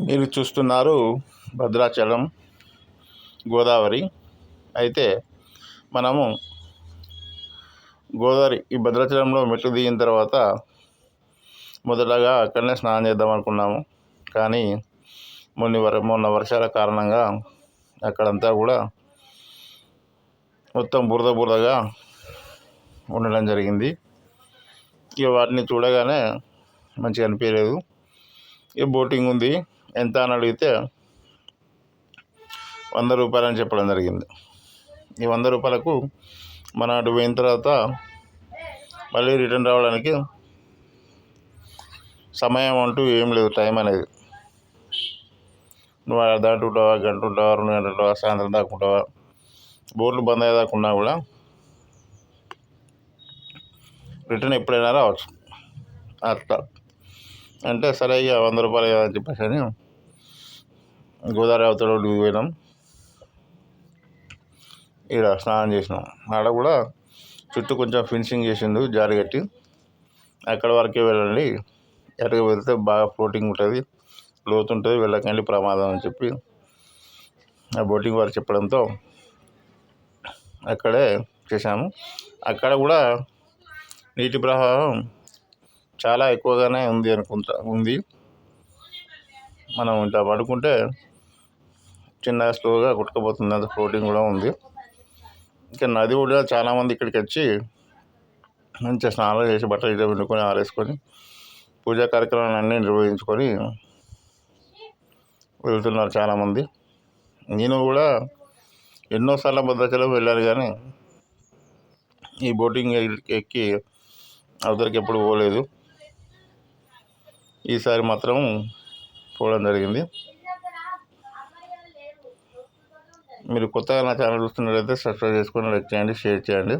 మీరు చూస్తున్నారు భద్రాచలం గోదావరి. అయితే మనము గోదావరి ఈ భద్రాచలంలో మెట్లు దిగిన తర్వాత మొదటగా అక్కడనే స్నానం చేద్దాం అనుకున్నాము. కానీ మొన్న వర్షాల కారణంగా అక్కడంతా కూడా మొత్తం బురదగా ఉండడం జరిగింది. ఇక వాటిని చూడగానే మంచిగా అనిపించలేదు. ఇక బోటింగ్ ఉంది, ఎంత అని అడిగితే 100 రూపాయలు అని చెప్పడం జరిగింది. ఈ 100 రూపాయలకు మన అటు పోయిన తర్వాత మళ్ళీ రిటర్న్ రావడానికి సమయం అంటూ ఏం లేదు. టైం అనేది నువ్వు దాటి ఉంటావా, గంట ఉంటావా, 2 గంటలు ఉంటావా, సాయంత్రం దాకా ఉంటావా, బోర్లు బంద్ అయ్యేదాకా ఉన్నా కూడా రిటర్న్ ఎప్పుడైనా రావచ్చు. అట్లా అంటే సరే ఇక 100 రూపాయలు కదా అని చెప్పేసి అని గోదావరి అవతల పోయినాం. ఇక్కడ స్నానం చేసినాం. ఆడ కూడా చుట్టూ కొంచెం ఫినిషింగ్ చేసిండు, జారి కట్టి అక్కడ వరకే వెళ్ళండి, ఎక్కడికి వెళ్తే బాగా ఫ్లోటింగ్ ఉంటుంది, లోతు ఉంటుంది, వెళ్ళకండి ప్రమాదం అని చెప్పి ఆ బోటింగ్ వారు చెప్పడంతో అక్కడే చేశాము. అక్కడ కూడా నీటి ప్రవాహం చాలా ఎక్కువగానే ఉంది. మనం ఇంత పడుకుంటే చిన్నగా స్లోగా కొట్టుకుపోతుంది, అంత ఫ్లోటింగ్ కూడా ఉంది. ఇంకా నది కూడా చాలామంది ఇక్కడికి వచ్చి మంచిగా స్నానాలు చేసి బట్టలు ఇట్లా పిండుకొని ఆరేసుకొని పూజా కార్యక్రమాలు అన్నీ నిర్వహించుకొని వెళ్తున్నారు చాలామంది. నేను కూడా ఎన్నోసార్లు భద్రాచలం వెళ్ళాను, కానీ ఈ బోటింగ్ ఎక్కి అవతలకి ఎప్పుడు పోలేదు. ఈసారి మాత్రం పోవడం జరిగింది. మీరు కొత్తగా నా ఛానల్ చూస్తున్నట్లయితే సబ్స్క్రైబ్ చేసుకొని లైక్ చేయండి, షేర్ చేయండి.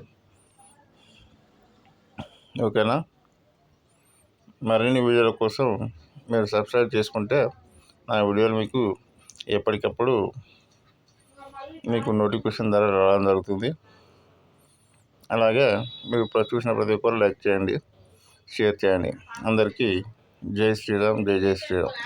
ఓకేనా? మరిన్ని వీడియోల కోసం మీరు సబ్స్క్రైబ్ చేసుకుంటే నా వీడియోలు మీకు ఎప్పటికప్పుడు మీకు నోటిఫికేషన్ ద్వారా రావడం జరుగుతుంది. అలాగే మీరు చూసిన ప్రతి ఒక్కరు లైక్ చేయండి, షేర్ చేయండి. అందరికీ జై శ్రీరామ్, జై శ్రీరామ్.